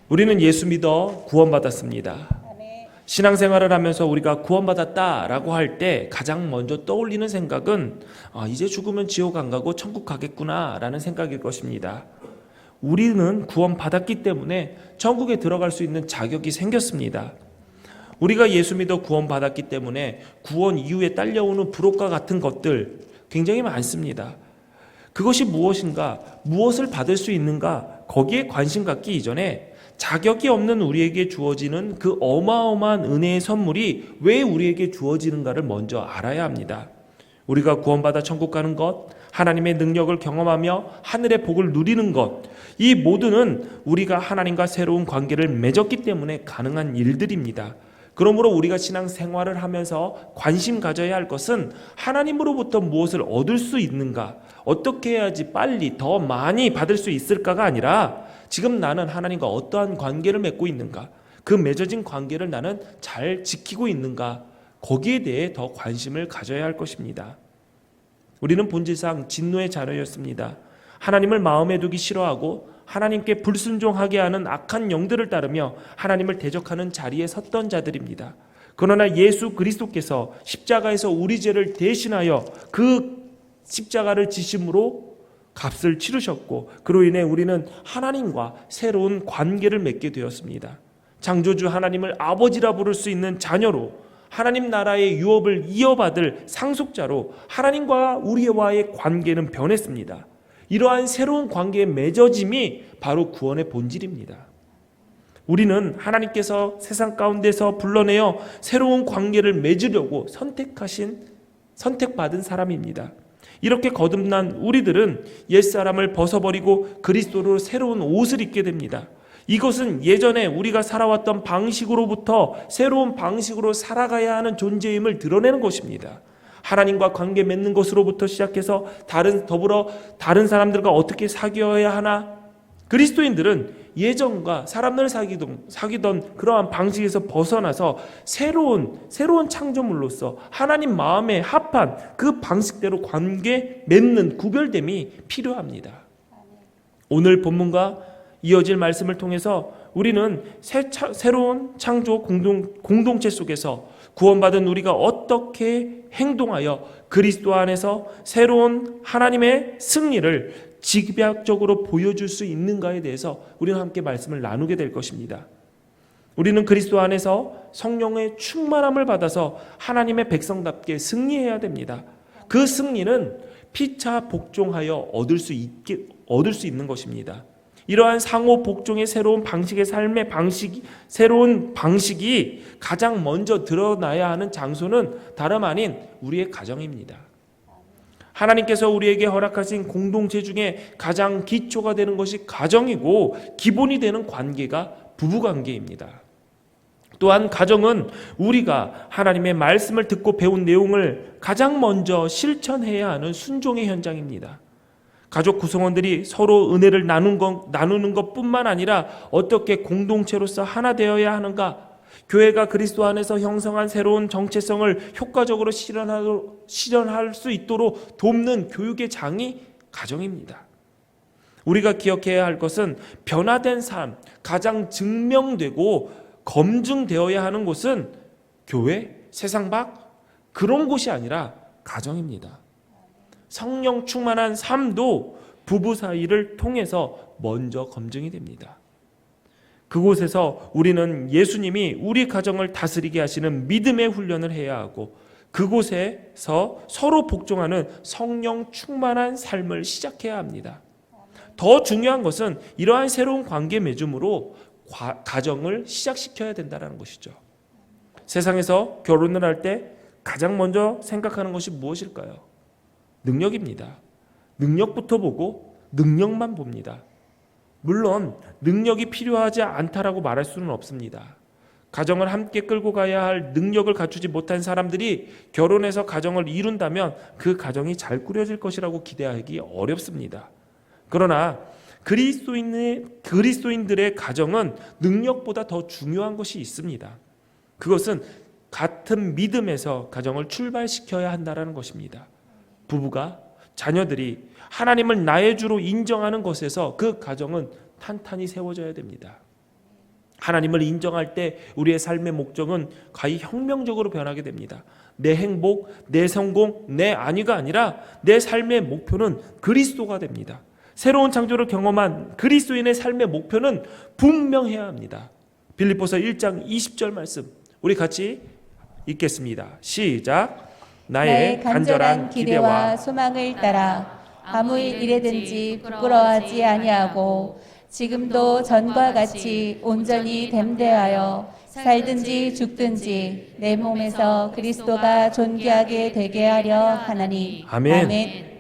우리는 예수 믿어 구원받았습니다. 신앙생활을 하면서 우리가 구원받았다라고 할 때 가장 먼저 떠올리는 생각은 이제 죽으면 지옥 안 가고 천국 가겠구나라는 생각일 것입니다. 우리는 구원받았기 때문에 천국에 들어갈 수 있는 자격이 생겼습니다. 우리가 예수 믿어 구원받았기 때문에 구원 이후에 딸려오는 부록과 같은 것들 굉장히 많습니다. 그것이 무엇인가, 무엇을 받을 수 있는가, 거기에 관심 갖기 이전에 자격이 없는 우리에게 주어지는 그 어마어마한 은혜의 선물이 왜 우리에게 주어지는가를 먼저 알아야 합니다. 우리가 구원받아 천국 가는 것, 하나님의 능력을 경험하며 하늘의 복을 누리는 것, 이 모두는 우리가 하나님과 새로운 관계를 맺었기 때문에 가능한 일들입니다. 그러므로 우리가 신앙생활을 하면서 관심 가져야 할 것은 하나님으로부터 무엇을 얻을 수 있는가, 어떻게 해야지 빨리 더 많이 받을 수 있을까가 아니라 지금 나는 하나님과 어떠한 관계를 맺고 있는가, 그 맺어진 관계를 나는 잘 지키고 있는가, 거기에 대해 더 관심을 가져야 할 것입니다. 우리는 본질상 진노의 자녀였습니다. 하나님을 마음에 두기 싫어하고 하나님께 불순종하게 하는 악한 영들을 따르며 하나님을 대적하는 자리에 섰던 자들입니다. 그러나 예수 그리스도께서 십자가에서 우리 죄를 대신하여 그 십자가를 지심으로 값을 치르셨고, 그로 인해 우리는 하나님과 새로운 관계를 맺게 되었습니다. 창조주 하나님을 아버지라 부를 수 있는 자녀로, 하나님 나라의 유업을 이어받을 상속자로 하나님과 우리와의 관계는 변했습니다. 이러한 새로운 관계의 맺어짐이 바로 구원의 본질입니다. 우리는 하나님께서 세상 가운데서 불러내어 새로운 관계를 맺으려고 선택받은 사람입니다. 이렇게 거듭난 우리들은 옛사람을 벗어버리고 그리스도로 새로운 옷을 입게 됩니다. 이것은 예전에 우리가 살아왔던 방식으로부터 새로운 방식으로 살아가야 하는 존재임을 드러내는 것입니다. 하나님과 관계 맺는 것으로부터 시작해서 더불어 다른 사람들과 어떻게 사귀어야 하나, 그리스도인들은 예전과 사람들을 사귀던 그러한 방식에서 벗어나서 새로운 창조물로서 하나님 마음에 합한 그 방식대로 관계 맺는 구별됨이 필요합니다. 오늘 본문과 이어질 말씀을 통해서 우리는 새로운 창조 공동체 속에서 구원받은 우리가 어떻게 행동하여 그리스도 안에서 새로운 하나님의 승리를 직접적으로 보여줄 수 있는가에 대해서 우리는 함께 말씀을 나누게 될 것입니다. 우리는 그리스도 안에서 성령의 충만함을 받아서 하나님의 백성답게 승리해야 됩니다. 그 승리는 피차 복종하여 얻을 수 있는 것입니다. 이러한 상호 복종의 새로운 방식의 삶의 새로운 방식이 가장 먼저 드러나야 하는 장소는 다름 아닌 우리의 가정입니다. 하나님께서 우리에게 허락하신 공동체 중에 가장 기초가 되는 것이 가정이고, 기본이 되는 관계가 부부관계입니다. 또한 가정은 우리가 하나님의 말씀을 듣고 배운 내용을 가장 먼저 실천해야 하는 순종의 현장입니다. 가족 구성원들이 서로 은혜를 나누는 것뿐만 아니라 어떻게 공동체로서 하나 되어야 하는가, 교회가 그리스도 안에서 형성한 새로운 정체성을 효과적으로 실현할 수 있도록 돕는 교육의 장이 가정입니다. 우리가 기억해야 할 것은 변화된 삶, 가장 증명되고 검증되어야 하는 곳은 교회, 세상 밖 그런 곳이 아니라 가정입니다. 성령 충만한 삶도 부부 사이를 통해서 먼저 검증이 됩니다. 그곳에서 우리는 예수님이 우리 가정을 다스리게 하시는 믿음의 훈련을 해야 하고, 그곳에서 서로 복종하는 성령 충만한 삶을 시작해야 합니다. 더 중요한 것은 이러한 새로운 관계 맺음으로 가정을 시작시켜야 된다는 것이죠. 세상에서 결혼을 할 때 가장 먼저 생각하는 것이 무엇일까요? 능력입니다. 능력부터 보고 능력만 봅니다. 물론 능력이 필요하지 않다라고 말할 수는 없습니다. 가정을 함께 끌고 가야 할 능력을 갖추지 못한 사람들이 결혼해서 가정을 이룬다면 그 가정이 잘 꾸려질 것이라고 기대하기 어렵습니다. 그러나 그리스도인들의 가정은 능력보다 더 중요한 것이 있습니다. 그것은 같은 믿음에서 가정을 출발시켜야 한다는 것입니다. 부부가, 자녀들이 하나님을 나의 주로 인정하는 것에서 그 가정은 탄탄히 세워져야 됩니다. 하나님을 인정할 때 우리의 삶의 목적은 가히 혁명적으로 변하게 됩니다. 내 행복, 내 성공, 내 안위가 아니라 내 삶의 목표는 그리스도가 됩니다. 새로운 창조를 경험한 그리스도인의 삶의 목표는 분명해야 합니다. 빌립보서 1장 20절 말씀 우리 같이 읽겠습니다. 시작. 나의 간절한 기대와 소망을 따라 아무 일에든지 부끄러워하지 아니하고 지금도 전과 같이 온전히 됨대하여 살든지 죽든지 내 몸에서 그리스도가 존귀하게 되게 하려 하나니. 아멘.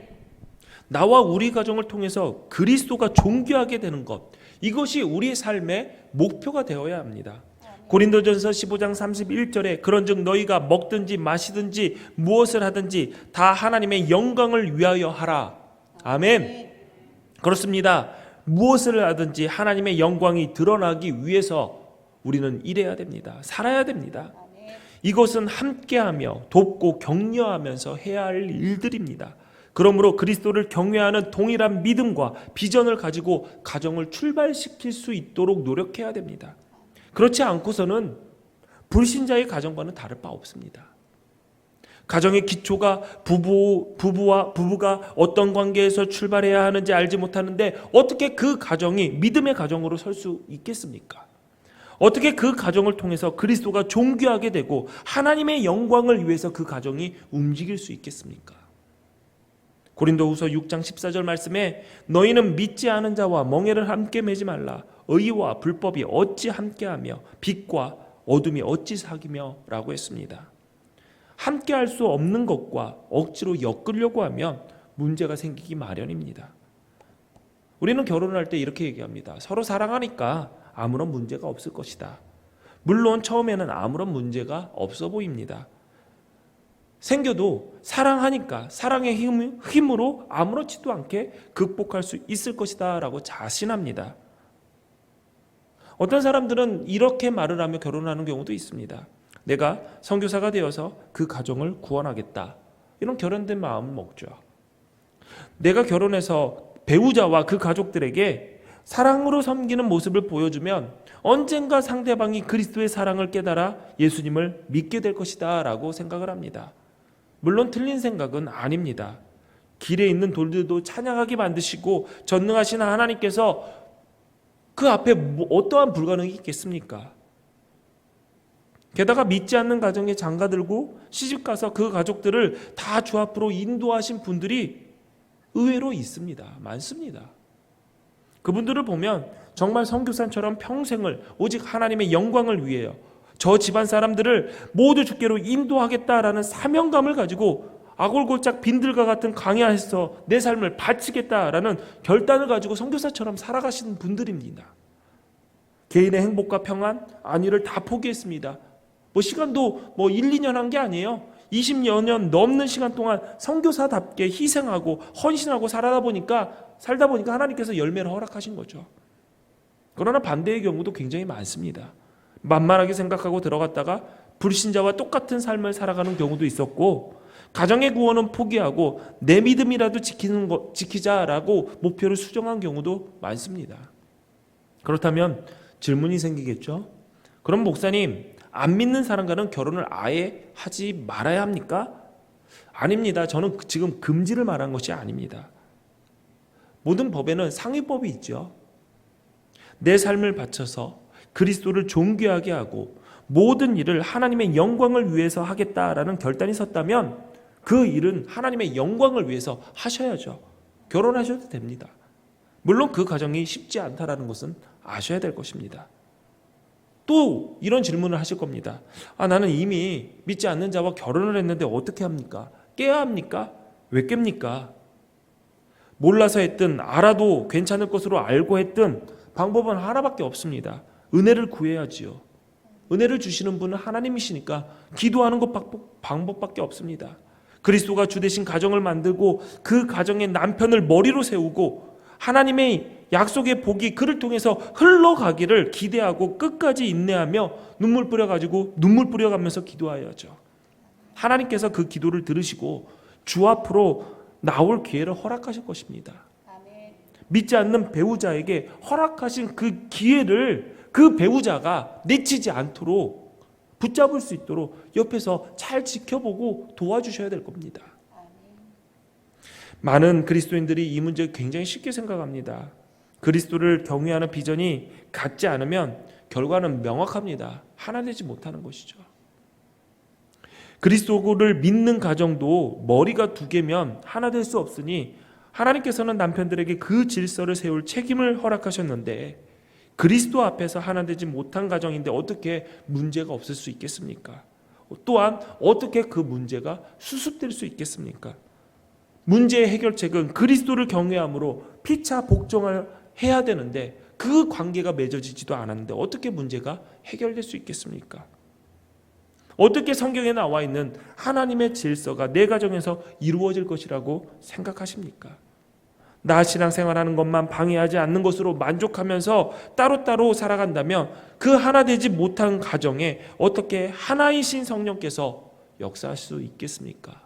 나와 우리 가정을 통해서 그리스도가 존귀하게 되는 것, 이것이 우리의 삶의 목표가 되어야 합니다. 고린도전서 15장 31절에 그런즉 너희가 먹든지 마시든지 무엇을 하든지 다 하나님의 영광을 위하여 하라. 아멘. 그렇습니다. 무엇을 하든지 하나님의 영광이 드러나기 위해서 우리는 일해야 됩니다. 살아야 됩니다. 이것은 함께하며 돕고 격려하면서 해야 할 일들입니다. 그러므로 그리스도를 경외하는 동일한 믿음과 비전을 가지고 가정을 출발시킬 수 있도록 노력해야 됩니다. 그렇지 않고서는 불신자의 가정과는 다를 바 없습니다. 가정의 기초가 부부가 어떤 관계에서 출발해야 하는지 알지 못하는데 어떻게 그 가정이 믿음의 가정으로 설 수 있겠습니까? 어떻게 그 가정을 통해서 그리스도가 존귀하게 되고 하나님의 영광을 위해서 그 가정이 움직일 수 있겠습니까? 고린도후서 6장 14절 말씀에 너희는 믿지 않은 자와 멍에를 함께 매지 말라. 의와 불법이 어찌 함께하며 빛과 어둠이 어찌 사귀며 라고 했습니다. 함께할 수 없는 것과 억지로 엮으려고 하면 문제가 생기기 마련입니다. 우리는 결혼을 할 때 이렇게 얘기합니다. 서로 사랑하니까 아무런 문제가 없을 것이다. 물론 처음에는 아무런 문제가 없어 보입니다. 생겨도 사랑하니까 사랑의 힘으로 아무렇지도 않게 극복할 수 있을 것이다 라고 자신합니다. 어떤 사람들은 이렇게 말을 하며 결혼하는 경우도 있습니다. 내가 선교사가 되어서 그 가정을 구원하겠다. 이런 결혼된 마음을 먹죠. 내가 결혼해서 배우자와 그 가족들에게 사랑으로 섬기는 모습을 보여주면 언젠가 상대방이 그리스도의 사랑을 깨달아 예수님을 믿게 될 것이다 라고 생각을 합니다. 물론 틀린 생각은 아닙니다. 길에 있는 돌들도 찬양하게 만드시고 전능하신 하나님께서 그 앞에 어떠한 불가능이 있겠습니까? 게다가 믿지 않는 가정에 장가들고 시집가서 그 가족들을 다 주 앞으로 인도하신 분들이 의외로 있습니다. 많습니다. 그분들을 보면 정말 선교사처럼 평생을 오직 하나님의 영광을 위해요. 저 집안 사람들을 모두 주께로 인도하겠다라는 사명감을 가지고 아골골짝 빈들과 같은 광야에서 내 삶을 바치겠다라는 결단을 가지고 선교사처럼 살아가시는 분들입니다. 개인의 행복과 평안, 안위를 다 포기했습니다. 시간도 1, 2년 한 게 아니에요. 20여 년 넘는 시간 동안 선교사답게 희생하고 헌신하고 살다 보니까 하나님께서 열매를 허락하신 거죠. 그러나 반대의 경우도 굉장히 많습니다. 만만하게 생각하고 들어갔다가 불신자와 똑같은 삶을 살아가는 경우도 있었고, 가정의 구원은 포기하고 내 믿음이라도 지키자라고 목표를 수정한 경우도 많습니다. 그렇다면 질문이 생기겠죠? 그럼 목사님, 안 믿는 사람과는 결혼을 아예 하지 말아야 합니까? 아닙니다. 저는 지금 금지를 말한 것이 아닙니다. 모든 법에는 상위법이 있죠. 내 삶을 바쳐서 그리스도를 존귀하게 하고 모든 일을 하나님의 영광을 위해서 하겠다라는 결단이 섰다면 그 일은 하나님의 영광을 위해서 하셔야죠. 결혼하셔도 됩니다. 물론 그 과정이 쉽지 않다라는 것은 아셔야 될 것입니다. 또 이런 질문을 하실 겁니다. 나는 이미 믿지 않는 자와 결혼을 했는데 어떻게 합니까? 깨야 합니까? 왜 깹니까? 몰라서 했든 알아도 괜찮을 것으로 알고 했든 방법은 하나밖에 없습니다. 은혜를 구해야지요. 은혜를 주시는 분은 하나님이시니까 기도하는 것 방법밖에 없습니다. 그리스도가 주되신 가정을 만들고 그 가정의 남편을 머리로 세우고 하나님의 약속의 복이 그를 통해서 흘러가기를 기대하고 끝까지 인내하며 눈물 뿌려가면서 기도해야죠. 하나님께서 그 기도를 들으시고 주 앞으로 나올 기회를 허락하실 것입니다. 믿지 않는 배우자에게 허락하신 그 기회를 그 배우자가 내치지 않도록 붙잡을 수 있도록 옆에서 잘 지켜보고 도와주셔야 될 겁니다. 많은 그리스도인들이 이 문제 굉장히 쉽게 생각합니다. 그리스도를 경외하는 비전이 같지 않으면 결과는 명확합니다. 하나 되지 못하는 것이죠. 그리스도를 믿는 가정도 머리가 두 개면 하나 될 수 없으니 하나님께서는 남편들에게 그 질서를 세울 책임을 허락하셨는데 그리스도 앞에서 하나 되지 못한 가정인데 어떻게 문제가 없을 수 있겠습니까? 또한 어떻게 그 문제가 수습될 수 있겠습니까? 문제의 해결책은 그리스도를 경외함으로 피차 복종을 해야 되는데 그 관계가 맺어지지도 않았는데 어떻게 문제가 해결될 수 있겠습니까? 어떻게 성경에 나와 있는 하나님의 질서가 내 가정에서 이루어질 것이라고 생각하십니까? 나 신앙생활하는 것만 방해하지 않는 것으로 만족하면서 따로따로 살아간다면 그 하나 되지 못한 가정에 어떻게 하나이신 성령께서 역사할 수 있겠습니까?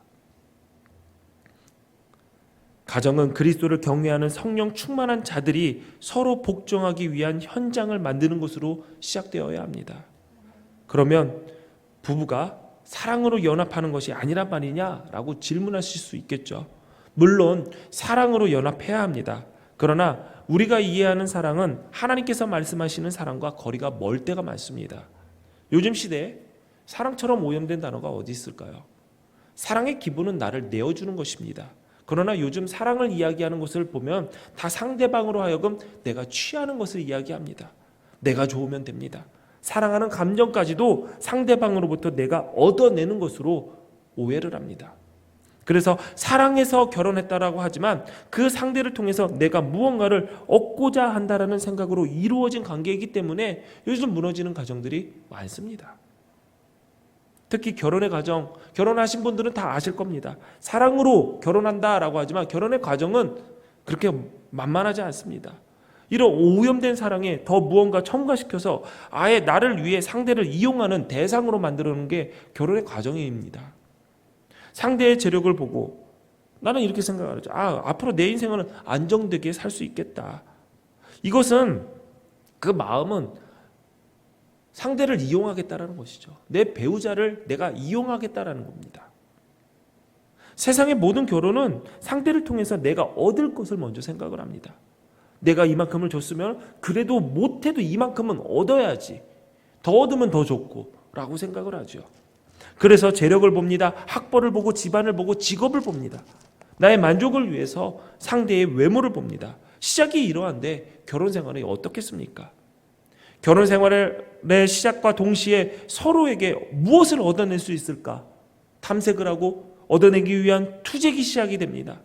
가정은 그리스도를 경외하는 성령 충만한 자들이 서로 복종하기 위한 현장을 만드는 것으로 시작되어야 합니다. 그러면 부부가 사랑으로 연합하는 것이 아니란 말이냐라고 질문하실 수 있겠죠. 물론 사랑으로 연합해야 합니다. 그러나 우리가 이해하는 사랑은 하나님께서 말씀하시는 사랑과 거리가 멀 때가 많습니다. 요즘 시대에 사랑처럼 오염된 단어가 어디 있을까요? 사랑의 기본은 나를 내어주는 것입니다. 그러나 요즘 사랑을 이야기하는 것을 보면 다 상대방으로 하여금 내가 취하는 것을 이야기합니다. 내가 좋으면 됩니다. 사랑하는 감정까지도 상대방으로부터 내가 얻어내는 것으로 오해를 합니다. 그래서 사랑해서 결혼했다라고 하지만 그 상대를 통해서 내가 무언가를 얻고자 한다라는 생각으로 이루어진 관계이기 때문에 요즘 무너지는 가정들이 많습니다. 특히 결혼의 과정, 결혼하신 분들은 다 아실 겁니다. 사랑으로 결혼한다라고 하지만 결혼의 과정은 그렇게 만만하지 않습니다. 이런 오염된 사랑에 더 무언가 첨가시켜서 아예 나를 위해 상대를 이용하는 대상으로 만들어놓은 게 결혼의 과정입니다. 상대의 재력을 보고 나는 이렇게 생각하죠. 앞으로 내 인생은 안정되게 살 수 있겠다. 이것은 그 마음은 상대를 이용하겠다라는 것이죠. 내 배우자를 내가 이용하겠다라는 겁니다. 세상의 모든 결혼은 상대를 통해서 내가 얻을 것을 먼저 생각을 합니다. 내가 이만큼을 줬으면 그래도 못해도 이만큼은 얻어야지. 더 얻으면 더 좋고 라고 생각을 하죠. 그래서 재력을 봅니다. 학벌을 보고 집안을 보고 직업을 봅니다. 나의 만족을 위해서 상대의 외모를 봅니다. 시작이 이러한데 결혼 생활이 어떻겠습니까? 결혼 생활의 시작과 동시에 서로에게 무엇을 얻어낼 수 있을까? 탐색을 하고 얻어내기 위한 투쟁이 시작이 됩니다.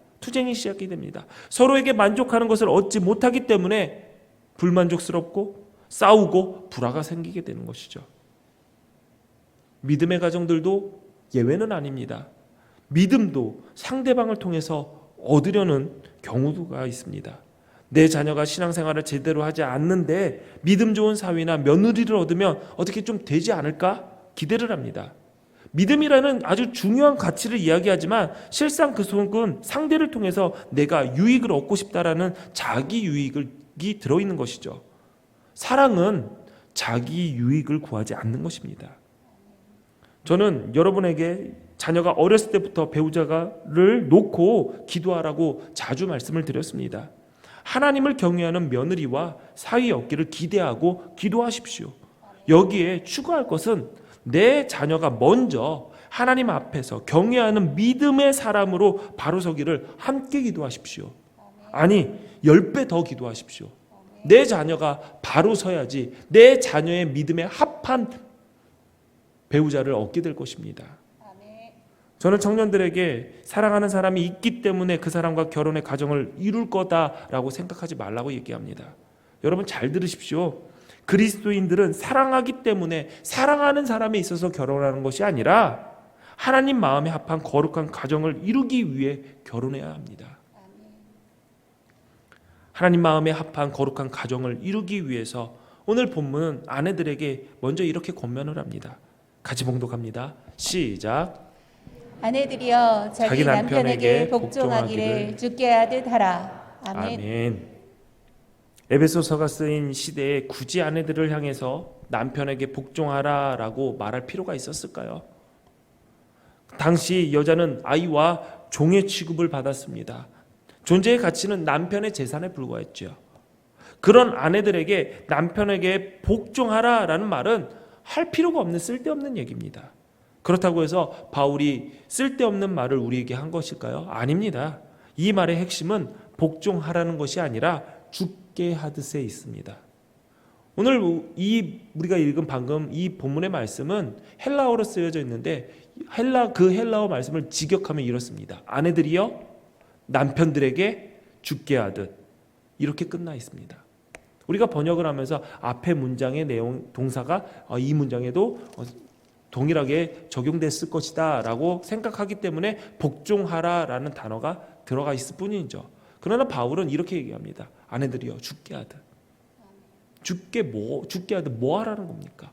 서로에게 만족하는 것을 얻지 못하기 때문에 불만족스럽고 싸우고 불화가 생기게 되는 것이죠. 믿음의 가정들도 예외는 아닙니다. 믿음도 상대방을 통해서 얻으려는 경우가 있습니다. 내 자녀가 신앙생활을 제대로 하지 않는데 믿음 좋은 사위나 며느리를 얻으면 어떻게 좀 되지 않을까 기대를 합니다. 믿음이라는 아주 중요한 가치를 이야기하지만 실상 그 속은 상대를 통해서 내가 유익을 얻고 싶다라는 자기 유익이 들어있는 것이죠. 사랑은 자기 유익을 구하지 않는 것입니다. 저는 여러분에게 자녀가 어렸을 때부터 배우자를 놓고 기도하라고 자주 말씀을 드렸습니다. 하나님을 경외하는 며느리와 사위 얻기를 기대하고 기도하십시오. 여기에 추가할 것은 내 자녀가 먼저 하나님 앞에서 경외하는 믿음의 사람으로 바로 서기를 함께 기도하십시오. 아니 10배 더 기도하십시오. 내 자녀가 바로 서야지 내 자녀의 믿음에 합한 배우자를 얻게 될 것입니다. 저는 청년들에게 사랑하는 사람이 있기 때문에 그 사람과 결혼의 가정을 이룰 거다라고 생각하지 말라고 얘기합니다. 여러분 잘 들으십시오. 그리스도인들은 사랑하기 때문에 사랑하는 사람에 있어서 결혼하는 것이 아니라 하나님 마음에 합한 거룩한 가정을 이루기 위해 결혼해야 합니다. 하나님 마음에 합한 거룩한 가정을 이루기 위해서 오늘 본문은 아내들에게 먼저 이렇게 권면을 합니다. 같이 봉독합니다. 시작. 아내들이여 자기 남편에게 복종하기를 주께 하듯 하라. 아멘. 아멘. 에베소서가 쓰인 시대에 굳이 아내들을 향해서 남편에게 복종하라라고 말할 필요가 있었을까요? 당시 여자는 아이와 종의 취급을 받았습니다. 존재의 가치는 남편의 재산에 불과했죠. 그런 아내들에게 남편에게 복종하라라는 말은 할 필요가 없는 쓸데없는 얘기입니다. 그렇다고 해서 바울이 쓸데없는 말을 우리에게 한 것일까요? 아닙니다. 이 말의 핵심은 복종하라는 것이 아니라 죽게 하듯에 있습니다. 오늘 우리가 읽은 방금 이 본문의 말씀은 헬라어로 쓰여져 있는데 그 헬라어 말씀을 직역하면 이렇습니다. 아내들이여 남편들에게 죽게 하듯, 이렇게 끝나 있습니다. 우리가 번역을 하면서 앞에 문장의 내용 동사가 이 문장에도 동일하게 적용됐을 것이다 라고 생각하기 때문에 복종하라라는 단어가 들어가 있을 뿐이죠. 그러나 바울은 이렇게 얘기합니다. 아내들이여 죽게 하듯. 죽게 하듯 뭐 하라는 겁니까?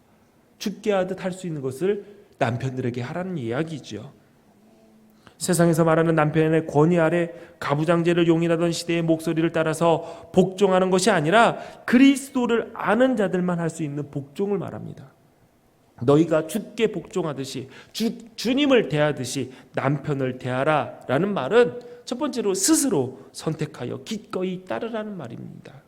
죽게 하듯 할 수 있는 것을 남편들에게 하라는 이야기죠. 세상에서 말하는 남편의 권위 아래 가부장제를 용인하던 시대의 목소리를 따라서 복종하는 것이 아니라 그리스도를 아는 자들만 할 수 있는 복종을 말합니다. 너희가 주께 복종하듯이 주님을 대하듯이 남편을 대하라 라는 말은 첫 번째로 스스로 선택하여 기꺼이 따르라는 말입니다.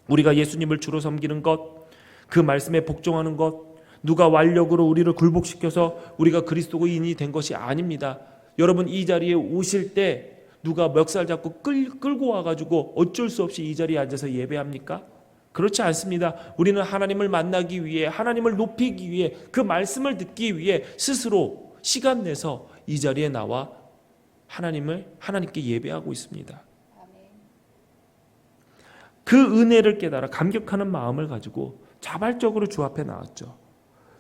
우리가 예수님을 주로 섬기는 것, 그 말씀에 복종하는 것, 누가 완력으로 우리를 굴복시켜서 우리가 그리스도인이 된 것이 아닙니다. 여러분 이 자리에 오실 때 누가 멱살 잡고 끌고 와가지고 어쩔 수 없이 이 자리에 앉아서 예배합니까? 그렇지 않습니다. 우리는 하나님을 만나기 위해, 하나님을 높이기 위해, 그 말씀을 듣기 위해 스스로 시간 내서 이 자리에 나와 하나님께 예배하고 있습니다. 그 은혜를 깨달아 감격하는 마음을 가지고 자발적으로 주 앞에 나왔죠.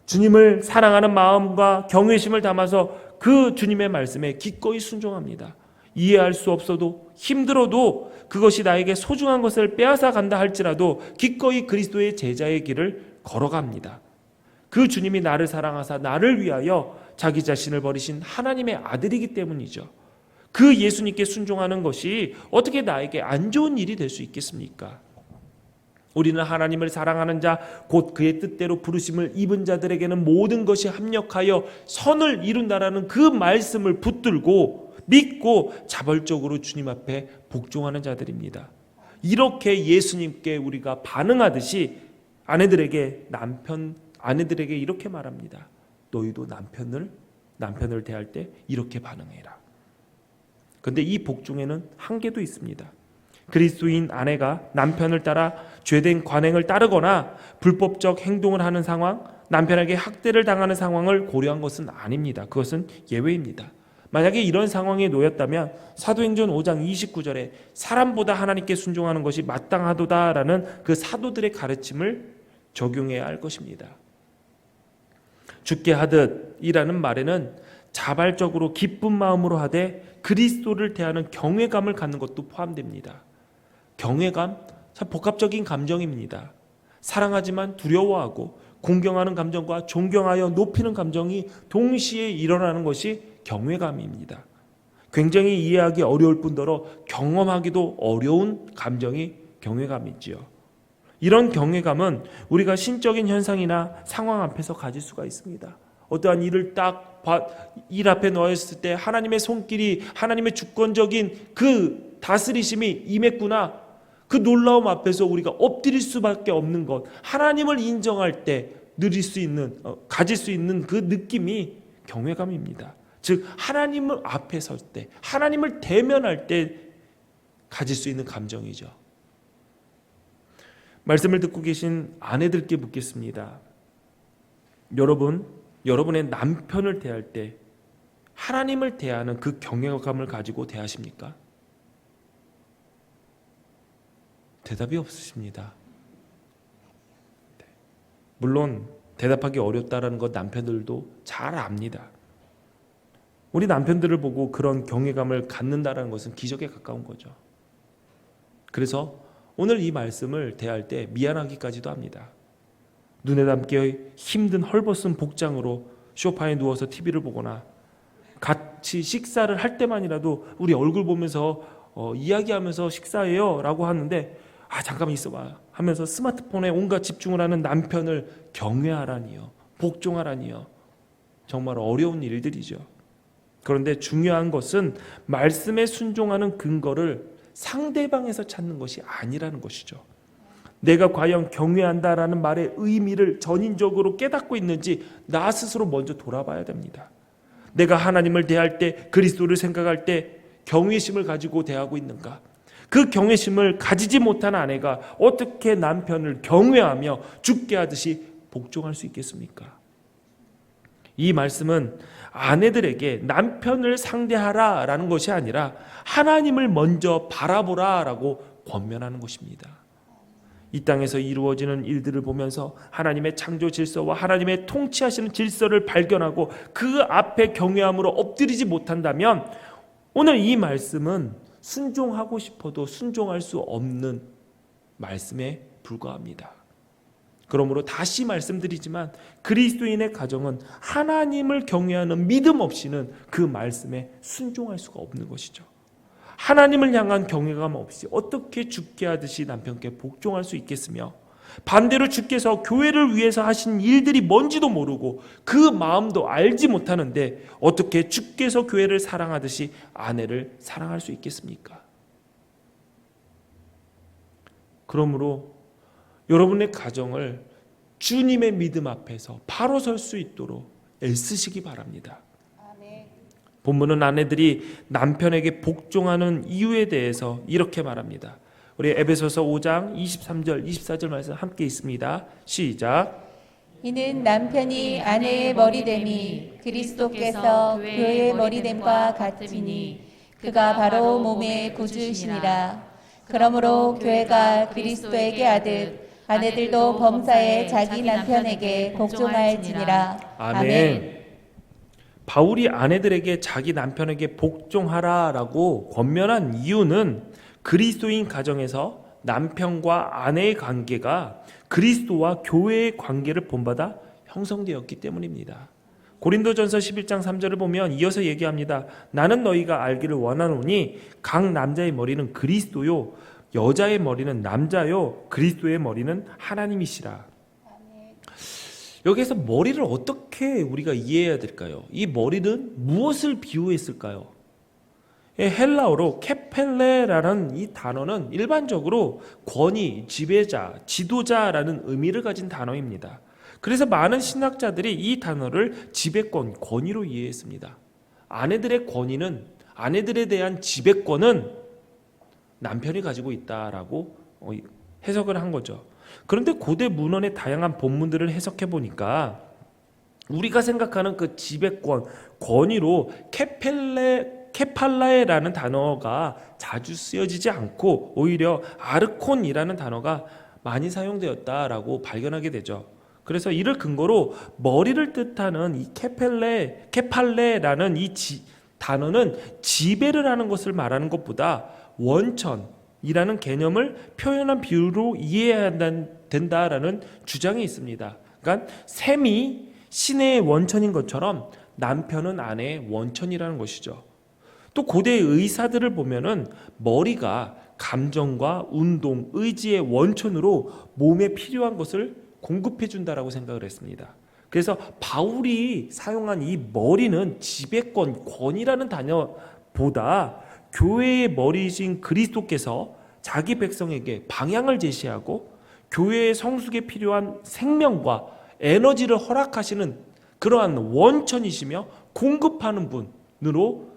주님을 사랑하는 마음과 경외심을 담아서 그 주님의 말씀에 기꺼이 순종합니다. 이해할 수 없어도 힘들어도 그것이 나에게 소중한 것을 빼앗아 간다 할지라도 기꺼이 그리스도의 제자의 길을 걸어갑니다. 그 주님이 나를 사랑하사 나를 위하여 자기 자신을 버리신 하나님의 아들이기 때문이죠. 그 예수님께 순종하는 것이 어떻게 나에게 안 좋은 일이 될 수 있겠습니까? 우리는 하나님을 사랑하는 자, 곧 그의 뜻대로 부르심을 입은 자들에게는 모든 것이 합력하여 선을 이룬다라는 그 말씀을 붙들고 믿고 자발적으로 주님 앞에 복종하는 자들입니다. 이렇게 예수님께 우리가 반응하듯이 아내들에게 이렇게 말합니다. 너희도 남편을 대할 때 이렇게 반응해라. 그런데 이 복종에는 한계도 있습니다. 그리스도인 아내가 남편을 따라 죄된 관행을 따르거나 불법적 행동을 하는 상황, 남편에게 학대를 당하는 상황을 고려한 것은 아닙니다. 그것은 예외입니다. 만약에 이런 상황에 놓였다면 사도행전 5장 29절에 사람보다 하나님께 순종하는 것이 마땅하도다라는 그 사도들의 가르침을 적용해야 할 것입니다. 죽게 하듯이라는 말에는 자발적으로 기쁜 마음으로 하되 그리스도를 대하는 경외감을 갖는 것도 포함됩니다. 경외감, 참 복합적인 감정입니다. 사랑하지만 두려워하고 공경하는 감정과 존경하여 높이는 감정이 동시에 일어나는 것이 경외감입니다. 굉장히 이해하기 어려울 뿐더러 경험하기도 어려운 감정이 경외감이지요. 이런 경외감은 우리가 신적인 현상이나 상황 앞에서 가질 수가 있습니다. 어떠한 일을 일 앞에 놓였을 때 하나님의 손길이, 하나님의 주권적인 그 다스리심이 임했구나, 그 놀라움 앞에서 우리가 엎드릴 수밖에 없는 것, 하나님을 인정할 때 가질 수 있는 그 느낌이 경외감입니다. 즉 하나님을 앞에 설 때, 하나님을 대면할 때 가질 수 있는 감정이죠. 말씀을 듣고 계신 아내들께 묻겠습니다. 여러분의 남편을 대할 때 하나님을 대하는 그 경외감을 가지고 대하십니까? 대답이 없으십니다. 물론 대답하기 어렵다는 것 남편들도 잘 압니다. 우리 남편들을 보고 그런 경외감을 갖는다는 것은 기적에 가까운 거죠. 그래서 오늘 이 말씀을 대할 때 미안하기까지도 합니다. 눈에 담기 힘든 헐벗은 복장으로 소파에 누워서 TV를 보거나 같이 식사를 할 때만이라도 우리 얼굴 보면서 이야기하면서 식사해요 라고 하는데 잠깐만 있어봐 하면서 스마트폰에 온갖 집중을 하는 남편을 경외하라니요, 복종하라니요. 정말 어려운 일들이죠. 그런데 중요한 것은 말씀에 순종하는 근거를 상대방에서 찾는 것이 아니라는 것이죠. 내가 과연 경외한다라는 말의 의미를 전인적으로 깨닫고 있는지 나 스스로 먼저 돌아봐야 됩니다. 내가 하나님을 대할 때, 그리스도를 생각할 때 경외심을 가지고 대하고 있는가? 그 경외심을 가지지 못한 아내가 어떻게 남편을 경외하며 죽게 하듯이 복종할 수 있겠습니까? 이 말씀은 아내들에게 남편을 상대하라라는 것이 아니라 하나님을 먼저 바라보라라고 권면하는 것입니다. 이 땅에서 이루어지는 일들을 보면서 하나님의 창조 질서와 하나님의 통치하시는 질서를 발견하고 그 앞에 경외함으로 엎드리지 못한다면 오늘 이 말씀은 순종하고 싶어도 순종할 수 없는 말씀에 불과합니다. 그러므로 다시 말씀드리지만 그리스도인의 가정은 하나님을 경외하는 믿음 없이는 그 말씀에 순종할 수가 없는 것이죠. 하나님을 향한 경외감 없이 어떻게 죽게 하듯이 남편께 복종할 수 있겠으며, 반대로 주께서 교회를 위해서 하신 일들이 뭔지도 모르고 그 마음도 알지 못하는데 어떻게 주께서 교회를 사랑하듯이 아내를 사랑할 수 있겠습니까? 그러므로 여러분의 가정을 주님의 믿음 앞에서 바로 설 수 있도록 애쓰시기 바랍니다. 본문은 아내들이 남편에게 복종하는 이유에 대해서 이렇게 말합니다. 우리 에베소서 5장 23절 24절 말씀 함께 있습니다. 시작. 이는 남편이 아내의 머리됨이 그리스도께서 교회의 머리됨과 같으니 그가 바로 몸의 구주이시니라. 그러므로 교회가 그리스도에게 하듯 아내들도 범사에 자기 남편에게 복종할지니라. 아멘. 바울이 아내들에게 자기 남편에게 복종하라라고 권면한 이유는 그리스도인 가정에서 남편과 아내의 관계가 그리스도와 교회의 관계를 본받아 형성되었기 때문입니다. 고린도전서 11장 3절을 보면 이어서 얘기합니다. 나는 너희가 알기를 원하노니 각 남자의 머리는 그리스도요 여자의 머리는 남자요 그리스도의 머리는 하나님이시라. 여기에서 머리를 어떻게 우리가 이해해야 될까요? 이 머리는 무엇을 비유했을까요? 헬라어로 케펠레라는 이 단어는 일반적으로 권위, 지배자, 지도자라는 의미를 가진 단어입니다. 그래서 많은 신학자들이 이 단어를 지배권, 권위로 이해했습니다. 아내들의 권위는, 아내들에 대한 지배권은 남편이 가지고 있다라고 해석을 한 거죠. 그런데 고대 문헌의 다양한 본문들을 해석해 보니까 우리가 생각하는 그 지배권, 권위로 케팔라에라는 단어가 자주 쓰여지지 않고 오히려 아르콘이라는 단어가 많이 사용되었다라고 발견하게 되죠. 그래서 이를 근거로 머리를 뜻하는 이 케팔레라는 이 단어는 지배를 하는 것을 말하는 것보다 원천이라는 개념을 표현한 비유로 이해해야 된다라는 주장이 있습니다. 그러니까 셈이 신의 원천인 것처럼 남편은 아내의 원천이라는 것이죠. 또 고대 의사들을 보면은 머리가 감정과 운동, 의지의 원천으로 몸에 필요한 것을 공급해 준다라고 생각을 했습니다. 그래서 바울이 사용한 이 머리는 지배권, 권위라는 단어보다 교회의 머리이신 그리스도께서 자기 백성에게 방향을 제시하고 교회의 성숙에 필요한 생명과 에너지를 허락하시는 그러한 원천이시며 공급하는 분으로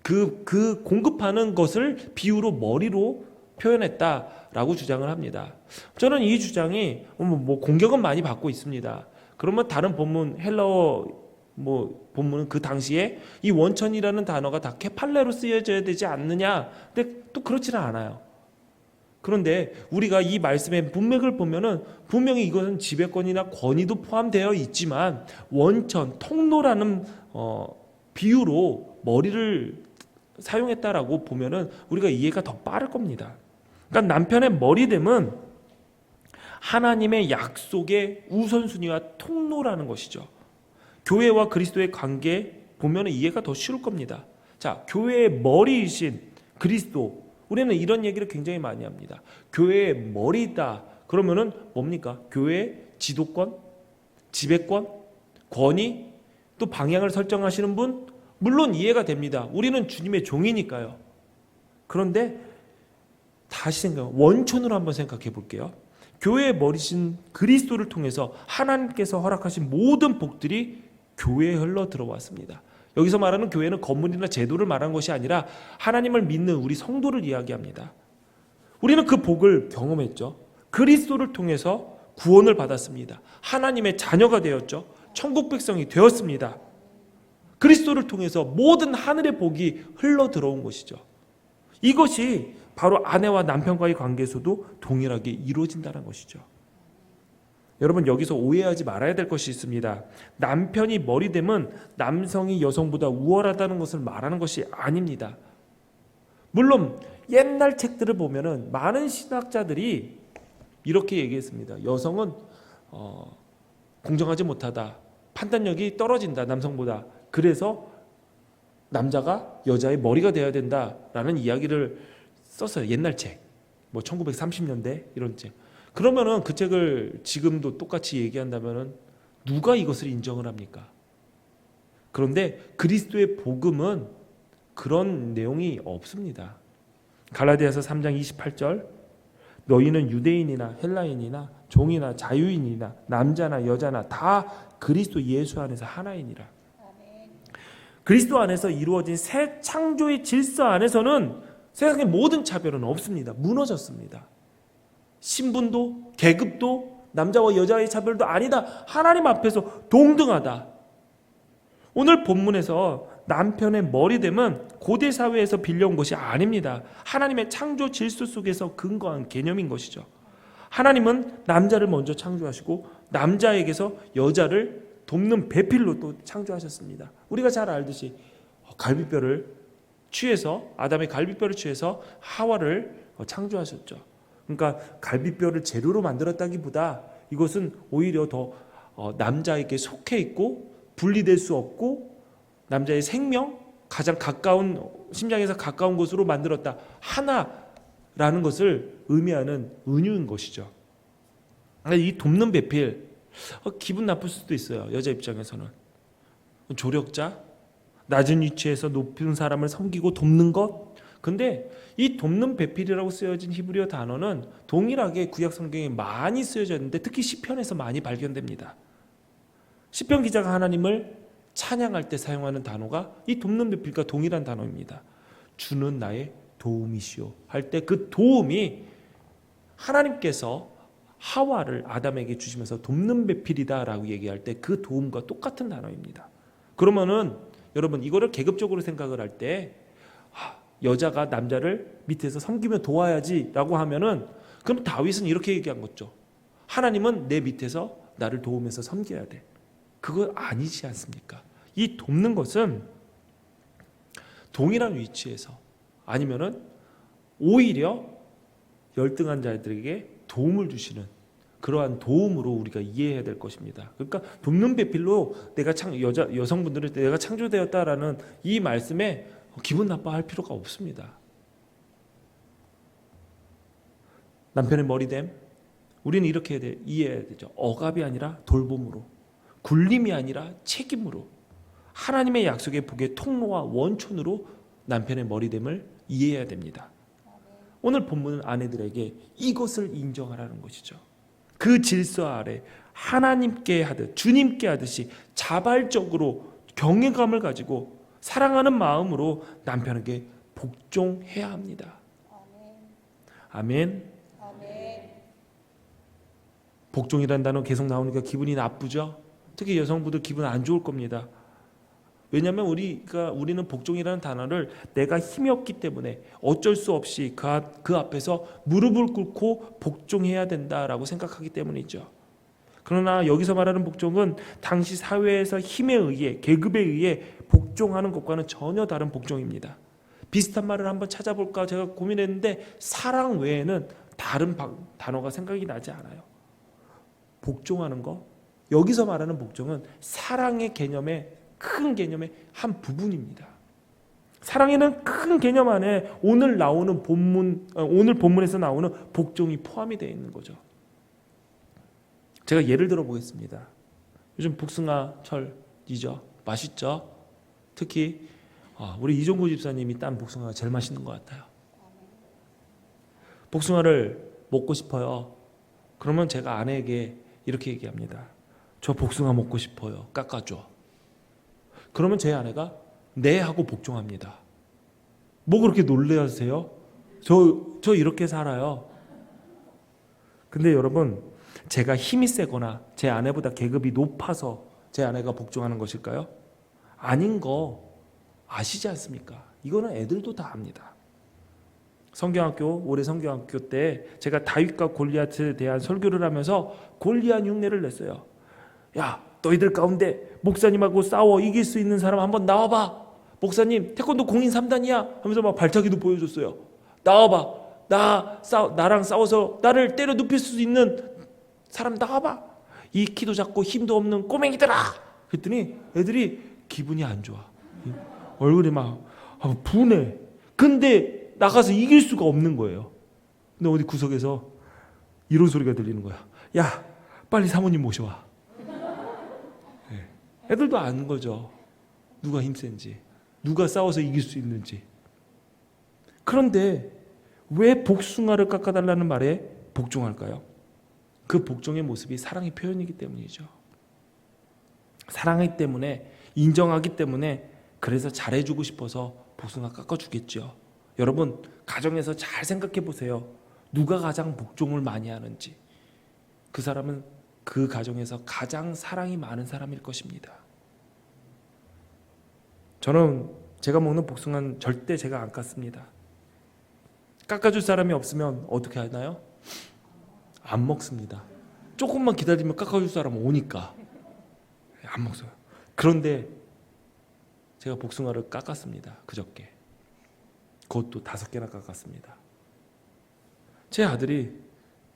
그 공급하는 것을 비유로 머리로 표현했다라고 주장을 합니다. 저는 이 주장이 공격은 많이 받고 있습니다. 그러면 다른 본문 헬라어 본문은 그 당시에 이 원천이라는 단어가 다 케팔레로 쓰여져야 되지 않느냐? 근데 또 그렇지는 않아요. 그런데 우리가 이 말씀의 문맥을 보면은 분명히 이것은 지배권이나 권위도 포함되어 있지만 원천, 통로라는 비유로 머리를 사용했다라고 보면은 우리가 이해가 더 빠를 겁니다. 그러니까 남편의 머리됨은 하나님의 약속의 우선순위와 통로라는 것이죠. 교회와 그리스도의 관계 보면 이해가 더 쉬울 겁니다. 자, 교회의 머리이신 그리스도, 우리는 이런 얘기를 굉장히 많이 합니다. 교회의 머리다. 그러면은 뭡니까? 교회의 지도권, 지배권, 권위, 또 방향을 설정하시는 분, 물론 이해가 됩니다. 우리는 주님의 종이니까요. 그런데 다시 원천으로 한번 생각해 볼게요. 교회의 머리신 그리스도를 통해서 하나님께서 허락하신 모든 복들이 교회에 흘러 들어왔습니다. 여기서 말하는 교회는 건물이나 제도를 말하는 것이 아니라 하나님을 믿는 우리 성도를 이야기합니다. 우리는 그 복을 경험했죠. 그리스도를 통해서 구원을 받았습니다. 하나님의 자녀가 되었죠. 천국 백성이 되었습니다. 그리스도를 통해서 모든 하늘의 복이 흘러 들어온 것이죠. 이것이 바로 아내와 남편과의 관계에서도 동일하게 이루어진다는 것이죠. 여러분, 여기서 오해하지 말아야 될 것이 있습니다. 남편이 머리됨은 남성이 여성보다 우월하다는 것을 말하는 것이 아닙니다. 물론 옛날 책들을 보면은 많은 신학자들이 이렇게 얘기했습니다. 여성은 공정하지 못하다. 판단력이 떨어진다. 남성보다. 그래서 남자가 여자의 머리가 되어야 된다라는 이야기를 썼어요. 옛날 책. 뭐 1930년대 이런 책. 그러면은 그 책을 지금도 똑같이 얘기한다면은 누가 이것을 인정을 합니까? 그런데 그리스도의 복음은 그런 내용이 없습니다. 갈라디아서 3장 28절, 너희는 유대인이나 헬라인이나 종이나 자유인이나 남자나 여자나 다 그리스도 예수 안에서 하나이니라. 그리스도 안에서 이루어진 새 창조의 질서 안에서는 세상의 모든 차별은 없습니다. 무너졌습니다. 신분도 계급도 남자와 여자의 차별도 아니다. 하나님 앞에서 동등하다. 오늘 본문에서 남편의 머리됨은 고대 사회에서 빌려온 것이 아닙니다. 하나님의 창조 질서 속에서 근거한 개념인 것이죠. 하나님은 남자를 먼저 창조하시고 남자에게서 여자를 돕는 배필로 또 창조하셨습니다. 우리가 잘 알듯이 갈비뼈를 취해서 아담의 갈비뼈를 취해서 하와를 창조하셨죠. 그러니까 갈비뼈를 재료로 만들었다기보다 이것은 오히려 더 남자에게 속해 있고 분리될 수 없고 남자의 생명, 가장 가까운 심장에서 가까운 곳으로 만들었다. 하나라는 것을 의미하는 은유인 것이죠. 이 돕는 배필, 기분 나쁠 수도 있어요. 여자 입장에서는. 조력자, 낮은 위치에서 높은 사람을 섬기고 돕는 것. 근데 이 돕는 배필이라고 쓰여진 히브리어 단어는 동일하게 구약 성경에 많이 쓰여져 있는데 특히 시편에서 많이 발견됩니다. 시편 기자가 하나님을 찬양할 때 사용하는 단어가 이 돕는 배필과 동일한 단어입니다. 주는 나의 도움이시오 할 때 그 도움이 하나님께서 하와를 아담에게 주시면서 돕는 배필이다라고 얘기할 때 그 도움과 똑같은 단어입니다. 그러면은 여러분 이거를 계급적으로 생각을 할 때 여자가 남자를 밑에서 섬기며 도와야지라고 하면은 그럼 다윗은 이렇게 얘기한 거죠. 하나님은 내 밑에서 나를 도우면서 섬겨야 돼. 그거 아니지 않습니까? 이 돕는 것은 동일한 위치에서 아니면은 오히려 열등한 자들에게 도움을 주시는 그러한 도움으로 우리가 이해해야 될 것입니다. 그러니까 돕는 배필로 내가 여성분들을 내가 창조되었다라는 이 말씀에 기분 나빠할 필요가 없습니다. 남편의 머리됨, 우리는 이렇게 이해해야 되죠. 억압이 아니라 돌봄으로, 굴림이 아니라 책임으로, 하나님의 약속의 복의 통로와 원천으로 남편의 머리됨을 이해해야 됩니다. 오늘 본문은 아내들에게 이것을 인정하라는 것이죠. 그 질서 아래 하나님께 하듯 주님께 하듯이 자발적으로 경외감을 가지고 사랑하는 마음으로 남편에게 복종해야 합니다. 아멘. 복종이라는 단어 계속 나오니까 기분이 나쁘죠? 특히 여성분들 기분 안 좋을 겁니다. 왜냐하면 우리는 복종이라는 단어를 내가 힘이 없기 때문에 어쩔 수 없이 그 앞에서 무릎을 꿇고 복종해야 된다라고 생각하기 때문이죠. 그러나 여기서 말하는 복종은 당시 사회에서 힘에 의해 계급에 의해 복종하는 것과는 전혀 다른 복종입니다. 비슷한 말을 한번 찾아볼까 제가 고민했는데 사랑 외에는 다른 단어가 생각이 나지 않아요. 복종하는 거, 여기서 말하는 복종은 사랑의 개념의 큰 개념의 한 부분입니다. 사랑에는 큰 개념 안에 오늘 본문에서 나오는 복종이 포함이 되어 있는 거죠. 제가 예를 들어 보겠습니다. 요즘 복숭아철이죠. 맛있죠. 특히 우리 이종구 집사님이 딴 복숭아가 제일 맛있는 것 같아요. 복숭아를 먹고 싶어요. 그러면 제가 아내에게 이렇게 얘기합니다. 저 복숭아 먹고 싶어요. 깎아줘. 그러면 제 아내가 네 하고 복종합니다. 뭐 그렇게 놀라세요? 저 이렇게 살아요. 근데 여러분, 제가 힘이 세거나 제 아내보다 계급이 높아서 제 아내가 복종하는 것일까요? 아닌 거 아시지 않습니까? 이거는 애들도 다 압니다. 올해 성경학교 때 제가 다윗과 골리앗에 대한 설교를 하면서 골리앗 흉내를 냈어요. 야, 너희들 가운데 목사님하고 싸워 이길 수 있는 사람 한번 나와봐. 목사님 태권도 공인 3단이야 하면서 막 발차기도 보여줬어요. 나와봐. 나랑 싸워서 나를 때려 눕힐 수 있는 사람 나와봐. 이 키도 작고 힘도 없는 꼬맹이들아. 그랬더니 애들이 기분이 안 좋아. 얼굴이 막 분해. 근데 나가서 이길 수가 없는 거예요. 근데 어디 구석에서 이런 소리가 들리는 거야. 야, 빨리 사모님 모셔와. 애들도 아는 거죠. 누가 힘센지, 누가 싸워서 이길 수 있는지. 그런데 왜 복숭아를 깎아달라는 말에 복종할까요? 그 복종의 모습이 사랑의 표현이기 때문이죠. 사랑하기 때문에, 인정하기 때문에, 그래서 잘해주고 싶어서 복숭아 깎아주겠죠. 여러분, 가정에서 잘 생각해 보세요. 누가 가장 복종을 많이 하는지. 그 사람은 그 가정에서 가장 사랑이 많은 사람일 것입니다. 저는 제가 먹는 복숭아는 절대 제가 안 깎습니다. 깎아줄 사람이 없으면 어떻게 하나요? 안 먹습니다. 조금만 기다리면 깎아줄 사람 오니까 안 먹어요. 그런데 제가 복숭아를 깎았습니다. 그저께. 그것도 5개나 깎았습니다. 제 아들이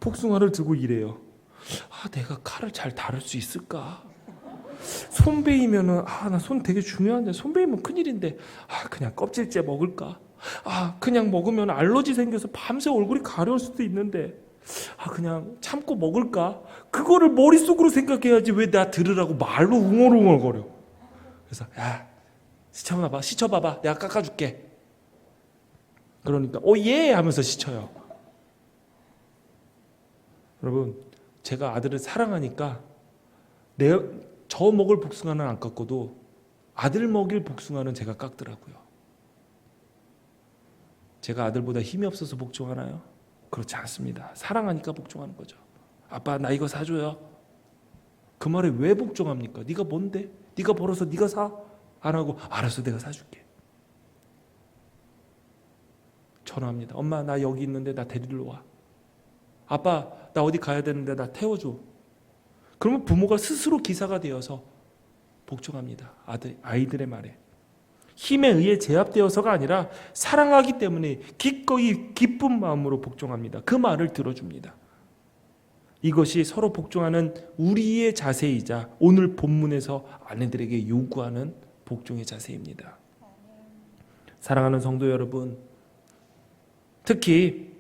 복숭아를 들고 이래요. 내가 칼을 잘 다룰 수 있을까? 손 베이면은 나 손 되게 중요한데 손 베이면 큰일인데 그냥 껍질째 먹을까? 그냥 먹으면 알러지 생겨서 밤새 얼굴이 가려울 수도 있는데 그냥 참고 먹을까? 그거를 머릿속으로 생각해야지 왜 나 들으라고 말로 웅얼웅얼거려. 그래서 시쳐봐봐. 내가 깎아줄게. 그러니까 예 하면서 시쳐요. 여러분, 제가 아들을 사랑하니까 저 먹을 복숭아는 안 깎고도 아들 먹일 복숭아는 제가 깎더라고요. 제가 아들보다 힘이 없어서 복종하나요? 그렇지 않습니다. 사랑하니까 복종하는 거죠. 아빠, 나 이거 사줘요. 그 말에 왜 복종합니까? 네가 뭔데? 네가 벌어서 네가 사? 안 하고 알았어, 내가 사줄게. 전화합니다. 엄마, 나 여기 있는데 나 데리러 와. 아빠, 나 어디 가야 되는데 나 태워줘. 그러면 부모가 스스로 기사가 되어서 복종합니다. 아이들의 말에. 힘에 의해 제압되어서가 아니라 사랑하기 때문에 기꺼이 기쁜 마음으로 복종합니다. 그 말을 들어줍니다. 이것이 서로 복종하는 우리의 자세이자 오늘 본문에서 아내들에게 요구하는 복종의 자세입니다. 사랑하는 성도 여러분, 특히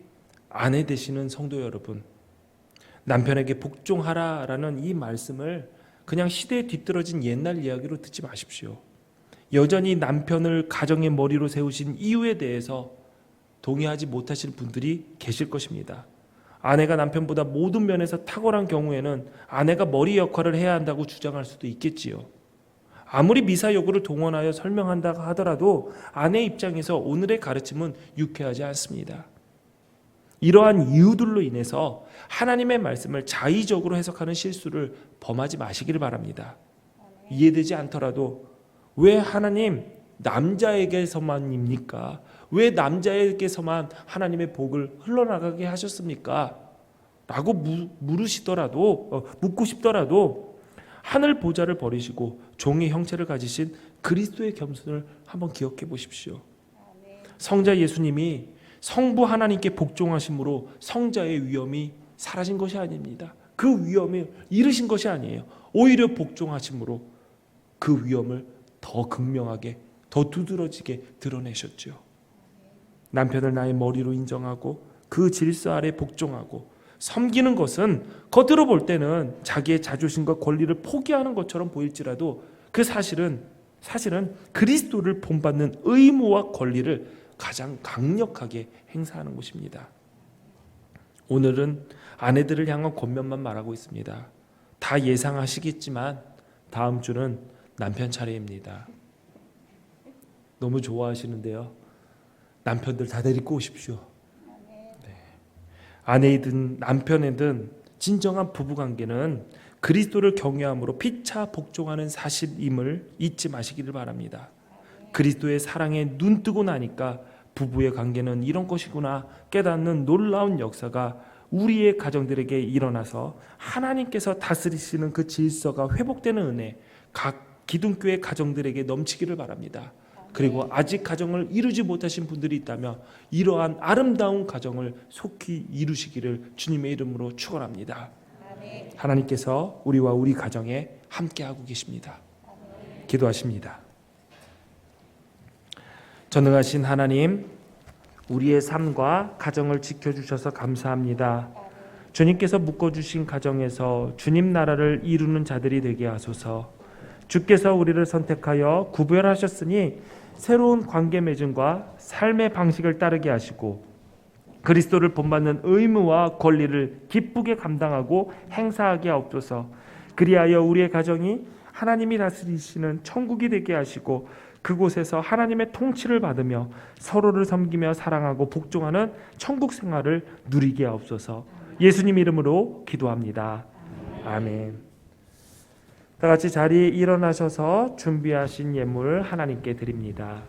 아내 되시는 성도 여러분, 남편에게 복종하라라는 이 말씀을 그냥 시대에 뒤떨어진 옛날 이야기로 듣지 마십시오. 여전히 남편을 가정의 머리로 세우신 이유에 대해서 동의하지 못하실 분들이 계실 것입니다. 아내가 남편보다 모든 면에서 탁월한 경우에는 아내가 머리 역할을 해야 한다고 주장할 수도 있겠지요. 아무리 미사여구를 동원하여 설명한다 하더라도 아내 입장에서 오늘의 가르침은 유쾌하지 않습니다. 이러한 이유들로 인해서 하나님의 말씀을 자의적으로 해석하는 실수를 범하지 마시기를 바랍니다. 이해되지 않더라도 왜 하나님 남자에게서만입니까? 왜 남자에게서만 하나님의 복을 흘러나가게 하셨습니까? 라고 묻고 싶더라도 하늘 보좌를 버리시고 종의 형체를 가지신 그리스도의 겸손을 한번 기억해 보십시오. 성자 예수님이 성부 하나님께 복종하심으로 성자의 위엄이 사라진 것이 아닙니다. 그 위엄을 잃으신 것이 아니에요. 오히려 복종하심으로 그 위엄을 더 극명하게 더 두드러지게 드러내셨죠. 남편을 나의 머리로 인정하고 그 질서 아래 복종하고 섬기는 것은 겉으로 볼 때는 자기의 자존심과 권리를 포기하는 것처럼 보일지라도 그 사실은 그리스도를 본받는 의무와 권리를 가장 강력하게 행사하는 것입니다. 오늘은 아내들을 향한 권면만 말하고 있습니다. 다 예상하시겠지만 다음 주는 남편 차례입니다. 너무 좋아하시는데요. 남편들 다 데리고 오십시오. 네. 아내이든 남편이든 진정한 부부관계는 그리스도를 경외함으로 피차 복종하는 사실임을 잊지 마시기를 바랍니다. 그리스도의 사랑에 눈뜨고 나니까 부부의 관계는 이런 것이구나 깨닫는 놀라운 역사가 우리의 가정들에게 일어나서 하나님께서 다스리시는 그 질서가 회복되는 은혜 각 기둥교회 가정들에게 넘치기를 바랍니다. 그리고 아직 가정을 이루지 못하신 분들이 있다면 이러한 아름다운 가정을 속히 이루시기를 주님의 이름으로 축원합니다. 하나님께서 우리와 우리 가정에 함께하고 계십니다. 기도하십니다. 전능하신 하나님, 우리의 삶과 가정을 지켜주셔서 감사합니다. 주님께서 묶어주신 가정에서 주님 나라를 이루는 자들이 되게 하소서. 주께서 우리를 선택하여 구별하셨으니 새로운 관계 맺음과 삶의 방식을 따르게 하시고 그리스도를 본받는 의무와 권리를 기쁘게 감당하고 행사하게 하옵소서. 그리하여 우리의 가정이 하나님이 다스리시는 천국이 되게 하시고 그곳에서 하나님의 통치를 받으며 서로를 섬기며 사랑하고 복종하는 천국 생활을 누리게 하옵소서. 예수님 이름으로 기도합니다. 아멘. 다 같이 자리에 일어나셔서 준비하신 예물 하나님께 드립니다.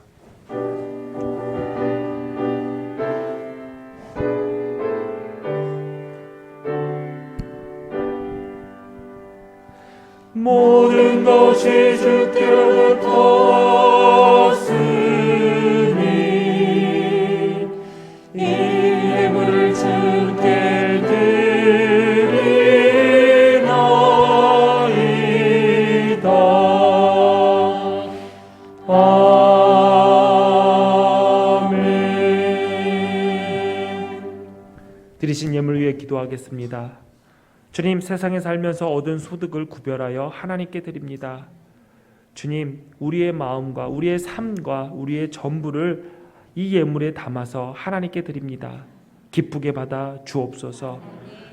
모든 것이 주께로부터 왔으니 이 예물을 주께 드리나이다. 아멘. 드리신 예물 위해 기도하겠습니다. 주님, 세상에 살면서 얻은 소득을 구별하여 하나님께 드립니다. 주님, 우리의 마음과 우리의 삶과 우리의 전부를 이 예물에 담아서 하나님께 드립니다. 기쁘게 받아 주옵소서.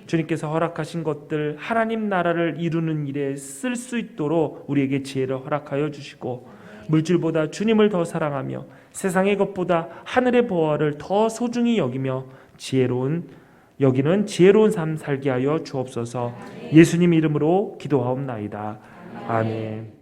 주님께서 허락하신 것들 하나님 나라를 이루는 일에 쓸 수 있도록 우리에게 지혜를 허락하여 주시고 물질보다 주님을 더 사랑하며 세상의 것보다 하늘의 보화를 더 소중히 여기며 여기는 지혜로운 삶 살게 하여 주옵소서. 예수님 이름으로 기도하옵나이다. 아멘.